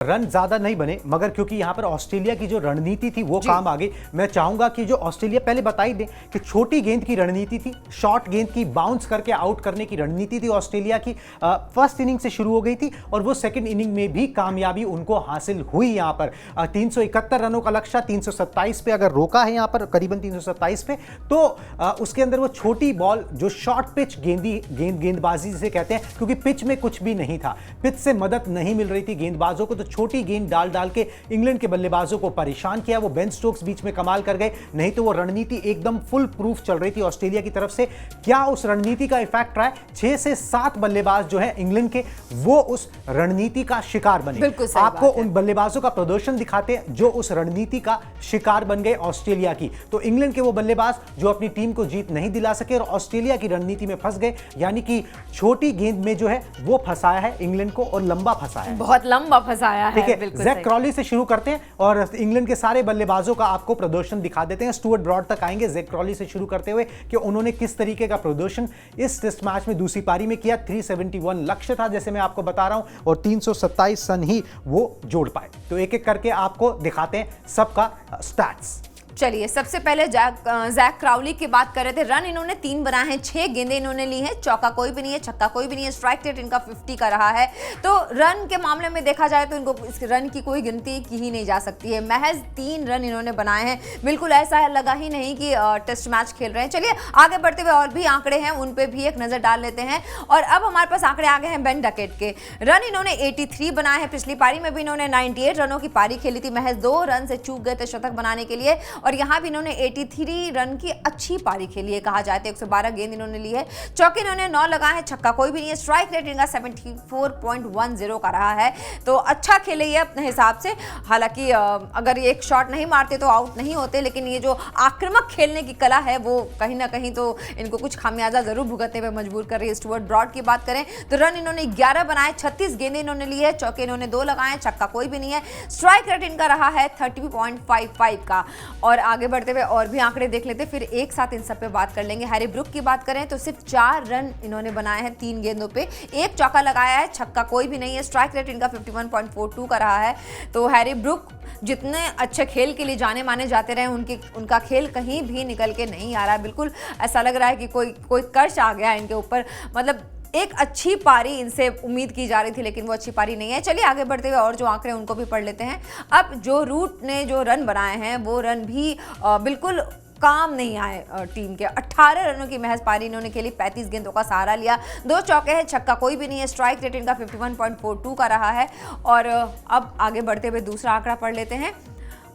Run ज्यादा नहीं बने, मगर क्योंकि यहां पर ऑस्ट्रेलिया की जो रणनीति थी वो काम आ गई। मैं चाहूंगा कि जो ऑस्ट्रेलिया, पहले बता ही दे कि छोटी गेंद की रणनीति थी, शॉर्ट गेंद की बाउंस करके आउट करने की रणनीति थी ऑस्ट्रेलिया की। फर्स्ट इनिंग से शुरू हो गई थी और वो सेकंड इनिंग में भी कामयाबी उनको हासिल हुई। यहां पर 371 रनों का लक्ष्य 327 पे अगर रोका है, यहां पर करीबन 327 पे, तो उसके अंदर वो छोटी बॉल जो शॉर्ट पिच गेंदबाजी जिसे कहते हैं, क्योंकि पिच में कुछ भी नहीं था, पिच से मदद नहीं मिल रही थी गेंदबाजों को, तो छोटी गेंद डाल के इंग्लैंड के बल्लेबाजों को परेशान किया। वो बेन स्टोक्स बीच में कमाल कर गए, नहीं तो वो रणनीति एकदम फुल प्रूफ चल रही थी ऑस्ट्रेलिया की तरफ से। क्या उस रणनीति का इफेक्ट रहा है? 6 से 7 बल्लेबाज जो है इंग्लैंड के, वो उस रणनीति का शिकार बने। आपको उन बल्लेबाजों का प्रदर्शन दिखाते हैं जो उस रणनीति का शिकार बन गए ऑस्ट्रेलिया की। तो इंग्लैंड के वो बल्लेबाज जो अपनी टीम को जीत नहीं दिला सके और ऑस्ट्रेलिया की रणनीति में फंस गए, यानी कि छोटी गेंद में जो है वो फंसाया है इंग्लैंड को, और लंबा फंसाया है, बहुत लंबा फंसाया है। ठीक है, जैक क्रॉली से शुरू करते हैं और इंग्लैंड के सारे बल्लेबाजों का आपको प्रदर्शन दिखा देते हैं। स्टुअर्ट ब्रॉड तक आएंगे, जैक क्रॉली से शुरू करते हुए कि उन्होंने किस तरीके का प्रदर्शन इस टेस्ट मैच में दूसरी पारी में किया। 371 लक्ष्य था जैसे मैं आपको बता रहा हूं, और 327 रन ही वो जोड़ पाए। तो एक एक करके आपको दिखाते हैं सबका स्टैट्स। चलिए, सबसे पहले जैक क्राउली की बात कर रहे थे। रन इन्होंने 3 बनाए हैं, 6 गेंदें इन्होंने ली हैं, चौका कोई भी नहीं है, छक्का कोई भी नहीं है, स्ट्राइक रेट इनका 50 का रहा है। तो रन के मामले में देखा जाए तो इनको इस रन की कोई गिनती की ही नहीं जा सकती है। महज 3 रन इन्होंने बनाए हैं, बिल्कुल ऐसा लगा ही नहीं कि टेस्ट मैच खेल रहे हैं। चलिए आगे बढ़ते हुए और भी आंकड़े हैं, उन पर भी एक नजर डाल लेते हैं। और अब हमारे पास आंकड़े आ गए हैं बेन डकेट के। रन इन्होंने 83 बनाए हैं, पिछली पारी में भी इन्होंने 98 रनों की पारी खेली थी, महज 2 रन से चूक गए थे शतक बनाने के लिए, और यहां भी इन्होंने 83 रन की अच्छी पारी खेली है, कहा जाए तो 112 गेंद इन्होंने ली है, चौके इन्होंने 9 लगाए हैं, छक्का कोई भी नहीं है, स्ट्राइक रेट इनका 74.10 का रहा है। तो अच्छा खेले ये अपने हिसाब से। हालांकि अगर ये एक शॉट नहीं मारते तो आउट नहीं होते, लेकिन ये जो आक्रामक खेलने की कला है वो कहीं ना कहीं तो इनको कुछ खामियाजा जरूर भुगतने पे मजबूर कर रही है। स्टुअर्ट ब्रॉड की बात करें तो रन इन्होंने 11 बनाए, 36 गेंदें इन्होंने ली है, चौके इन्होंने 2 लगाए, छक्का कोई भी नहीं है, स्ट्राइक रेट इनका रहा है 30.55 का। और आगे बढ़ते हुए और भी आंकड़े देख लेते, फिर एक साथ इन सब पे बात कर लेंगे। हैरी ब्रुक की बात करें तो सिर्फ 4 रन इन्होंने बनाए हैं 3 गेंदों पे, 1 चौका लगाया है, छक्का कोई भी नहीं है, स्ट्राइक रेट इनका 51.42 का रहा है। तो हैरी ब्रुक जितने अच्छे खेल के लिए जाने माने जाते रहे, उनका खेल कहीं भी निकल के नहीं आ रहा है। बिल्कुल ऐसा लग रहा है कि कोई कर्ज आ गया इनके ऊपर। मतलब एक अच्छी पारी इनसे उम्मीद की जा रही थी, लेकिन वो अच्छी पारी नहीं है। चलिए आगे बढ़ते हुए और जो आंकड़े उनको भी पढ़ लेते हैं। अब जो रूट ने जो रन बनाए हैं वो रन भी बिल्कुल काम नहीं आए टीम के। 18 रनों की महज पारी इन्होंने खेली, 35 गेंदों का सहारा लिया, 2 चौके हैं, छक्का कोई भी नहीं है, स्ट्राइक रेट इनका 51.42 का रहा है। और अब आगे बढ़ते हुए दूसरा आंकड़ा पढ़ लेते हैं।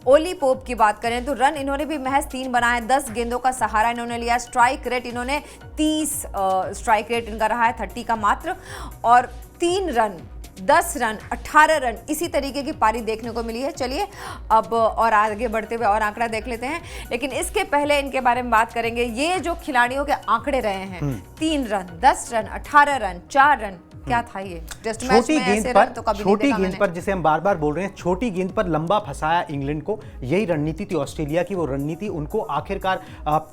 ओली पोप की बात करें तो रन इन्होंने भी महज 3 बनाए, 10 गेंदों का सहारा इन्होंने लिया, स्ट्राइक रेट इन्होंने 30 स्ट्राइक रेट इनका रहा है 30 का मात्र, और 3 रन 10 रन 18 रन इसी तरीके की पारी देखने को मिली है। चलिए अब और आगे बढ़ते हुए और आंकड़ा देख लेते हैं, लेकिन इसके पहले इनके बारे में बात करेंगे। ये जो खिलाड़ियों के आंकड़े रहे हैं, 3 रन 10 रन 18 रन 4 रन, क्या था ये टेस्ट मैच में? ऐसे रन तो कभी नहीं देखा मैंने। छोटी गेंद पर, जिसे हम बार बार बोल रहे हैं, छोटी गेंद पर लंबा फंसाया इंग्लैंड को, यही रणनीति थी ऑस्ट्रेलिया की। वो रणनीति उनको आखिरकार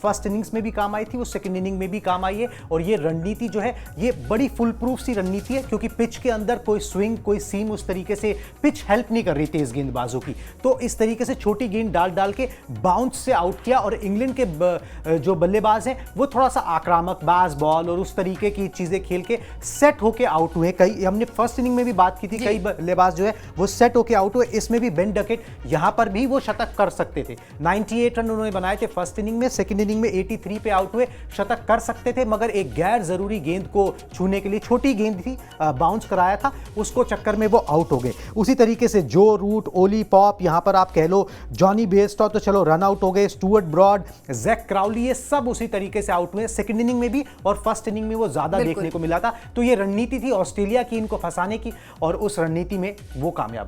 फर्स्ट इनिंग्स में भी काम आई थी, वो सेकंड इनिंग में भी काम आई है। और ये रणनीति जो है ये बड़ी फुल प्रूफ सी रणनीति है, क्योंकि पिच के अंदर कोई स्विंग कोई सीम उस तरीके से पिच हेल्प नहीं कर रही तेज गेंदबाजों की। तो इस तरीके से छोटी गेंद डाल के बाउंस से आउट किया, और इंग्लैंड के जो बल्लेबाज हैं वो थोड़ा सा आक्रामक बाज बॉल और उस तरीके की चीजें खेल के सेट होके आउट हुए। कई हमने फर्स्ट इनिंग में भी बात की थी, कई बल्लेबाज जो है वो सेट होके आउट हुए। इसमें भी बेन डकेट यहां पर भी वो शतक कर सकते थे। 98 रन उन्होंने बनाए थे फर्स्ट इनिंग में, सेकंड इनिंग में 83 पे आउट हुए, शतक कर सकते थे, मगर एक गैर जरूरी गेंद को छूने के लिए, छोटी गेंद थी, बाउंस कराया था, उसको चक्कर में वो आउट हो गए। उसी तरीके से जो रूट, ओली पॉप, यहां पर आप कह लो जॉनी बेयरस्टॉ तो चलो रन आउट हो गए, स्टुअर्ट ब्रॉड, जैक क्राउली, ये सब उसी तरीके से आउट हुए सेकंड इनिंग में भी, और फर्स्ट इनिंग में वो ज्यादा देखने को मिला था। तो ये रणनीति थी ऑस्ट्रेलिया की इनको फंसाने की, और उस रणनीति में वो कामयाब